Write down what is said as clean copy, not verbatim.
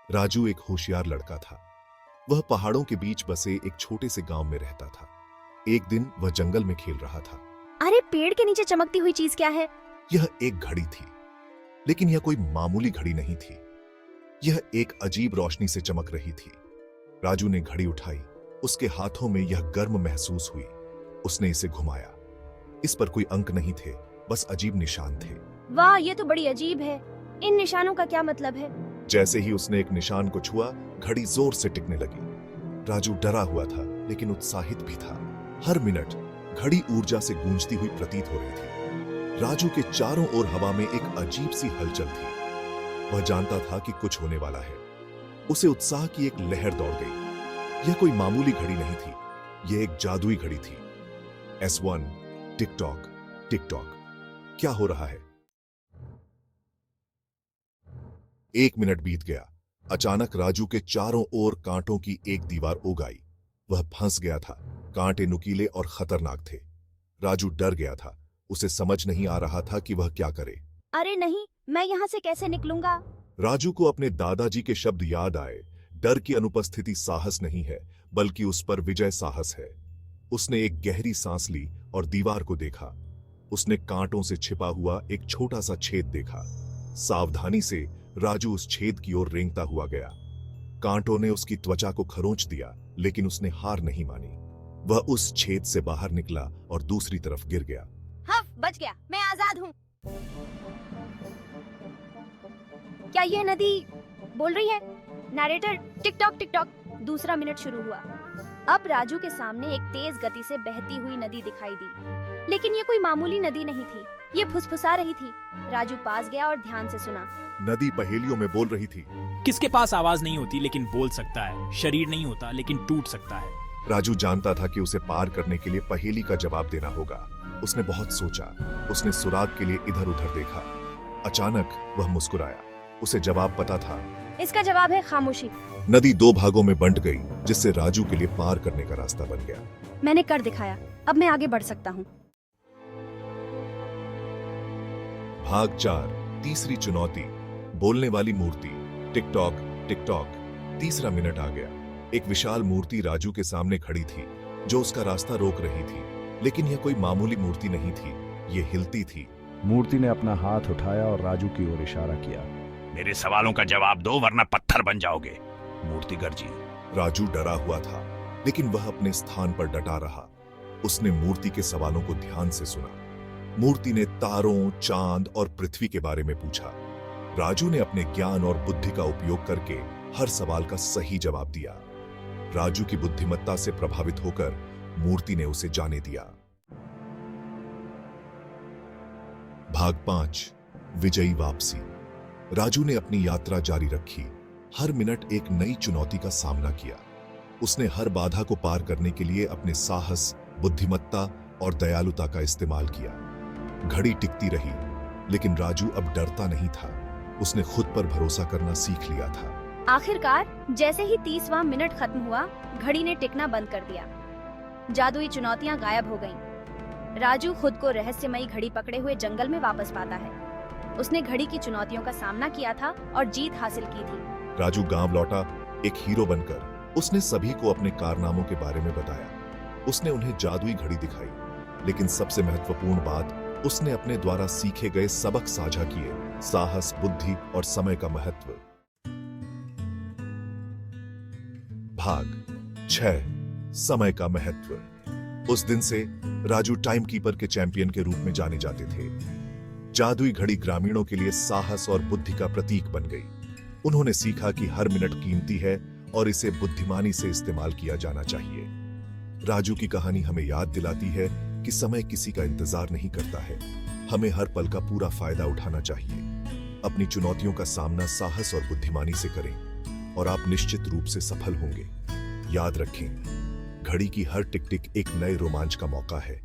राजू एक होशियार लड़का था। वह पहाड़ों के बीच बसे एक छोटे से गांव में रहता था। एक दिन वह जंगल में खेल रहा था। अरे पेड़ के नीचे चमकती हुई चीज क्या है? यह एक घड़ी थी, लेकिन यह कोई मामूली घड़ी नहीं थी। यह एक अजीब रोशनी से चमक रही थी। राजू ने घड़ी उठाई। उसके हाथों में यह गर्म महसूस हुई। उसने इसे घुमाया। इस पर कोई अंक नहीं थे, बस अजीब निशान थे। वाह, ये तो बड़ी अजीब है। इन निशानों का क्या मतलब है? जैसे ही उसने एक निशान को छुआ, घड़ी जोर से टिकने लगी। राजू डरा हुआ था, लेकिन उत्साहित भी था। हर मिनट घड़ी ऊर्जा से गूंजती हुई प्रतीत हो रही थी। राजू के चारों ओर हवा में एक अजीब सी हलचल थी। वह जानता था कि कुछ होने वाला है। उसे उत्साह की एक लहर दौड़ गई। यह कोई मामूली घड़ी नहीं थी, यह एक जादुई घड़ी थी। S1 tick tock tick tock. क्या हो रहा है? 1 मिनट बीत गया। अचानक राजू के चारों ओर कांटों की एक दीवार उग आई। वह फंस गया था। कांटे नुकीले और खतरनाक थे। राजू डर गया था। उसे समझ नहीं आ रहा था कि वह क्या करे। अरे नहीं, मैं यहाँ से कैसे निकलूंगा? राजू को अपने दादाजी के शब्द याद आए। डर की अनुपस्थिति साहस नहीं है, बल्कि उस पर विजय साहस है। उसने एक गहरी सांस ली और दीवार को देखा। उसने कांटों से छिपा हुआ एक छोटा सा छेद देखा। सावधानी से राजू उस छेद की ओर रेंगता हुआ गया। कांटों ने उसकी त्वचा को खरोंच दिया, लेकिन उसने हार नहीं मानी। वह उस छेद से बाहर निकला और दूसरी तरफ गिर गया। हाँ, बच गया, मैं आजाद हूँ। क्या यह नदी बोल रही है? Narrator tick tock. दूसरा मिनट शुरू हुआ। अब राजू के सामने एक तेज गति से बहती हुई नदी दिखाई दी, लेकिन ये कोई मामूली नदी नहीं थी। ये फुसफुसा रही थी। राजू पास गया और ध्यान से सुना। नदी पहेलियों में बोल रही थी। किसके पास आवाज नहीं होती लेकिन बोल सकता है, शरीर नहीं होता लेकिन टूट सकता है। राजू जानता था कि उसे पार करने के लिए पहेली का जवाब देना होगा। उसने बहुत सोचा। उसने सुराग के लिए इधर उधर देखा। अचानक वह मुस्कुराया। उसे जवाब पता था। इसका जवाब है खामोशी। नदी 2 भागों में बंट गई, जिससे राजू के लिए पार करने का रास्ता बन गया। मैंने कर दिखाया, अब मैं आगे बढ़ सकता हूँ। भाग 4, तीसरी चुनौती। बोलने वाली मूर्ति। Tick tock. तीसरा मिनट आ गया। एक विशाल मूर्ति राजू के सामने खड़ी थी, जो उसका रास्ता रोक रही थी। लेकिन यह कोई मामूली मूर्ति नहीं थी, यह हिलती थी। मूर्ति ने अपना हाथ उठाया और राजू की ओर इशारा किया। मेरे सवालों का जवाब दो, वरना पत्थर बन जाओगे। मूर्ति गरजी। राजू डरा हुआ था, लेकिन वह अपने स्थान पर डटा रहा। उसने मूर्ति के सवालों को ध्यान से सुना। मूर्ति ने तारों, चांद और पृथ्वी के बारे में पूछा। राजू ने अपने ज्ञान और बुद्धि का उपयोग करके हर सवाल का सही जवाब दिया। राजू की बुद्धिमत्ता से प्रभावित होकर मूर्ति ने उसे जाने दिया। भाग 5, विजयी वापसी। राजू ने अपनी यात्रा जारी रखी। हर मिनट एक नई चुनौती का सामना किया। उसने हर बाधा को पार करने के लिए अपने साहस, बुद्धिमत्ता और दयालुता का इस्तेमाल किया। घड़ी टिकती रही, लेकिन राजू अब डरता नहीं था। उसने खुद पर भरोसा करना सीख लिया था। आखिरकार जैसे ही 30वां मिनट खत्म हुआ, घड़ी ने टिकना बंद कर दिया। जादुई चुनौतियां गायब हो गईं। राजू खुद को रहस्यमयी घड़ी पकड़े हुए जंगल में वापस पाता है। उसने घड़ी की चुनौतियों का सामना किया था और जीत हासिल की थी। राजू गांव लौटा, एक हीरो बनकर। उसने सभी को अपने कारनामों के बारे में बताया। उसने उन्हें जादुई घड़ी दिखाई, लेकिन सबसे महत्वपूर्ण बात, उसने अपने द्वारा सीखे गए सबक साझा किए। साहस, बुद्धि और समय का महत्व। भाग 6, समय का महत्व। उस दिन से राजू टाइम कीपर के चैंपियन के रूप में जाने जाते थे। जादुई घड़ी ग्रामीणों के लिए साहस और बुद्धि का प्रतीक बन गई। उन्होंने सीखा कि हर मिनट कीमती है और इसे बुद्धिमानी से इस्तेमाल किया जाना चाहिए। राजू की कहानी हमें याद दिलाती है कि समय किसी का इंतजार नहीं करता है। हमें हर पल का पूरा फायदा उठाना चाहिए। अपनी चुनौतियों का सामना साहस और बुद्धिमानी से करें और आप निश्चित रूप से सफल होंगे। याद रखें, घड़ी की हर टिक टिक एक नए रोमांच का मौका है।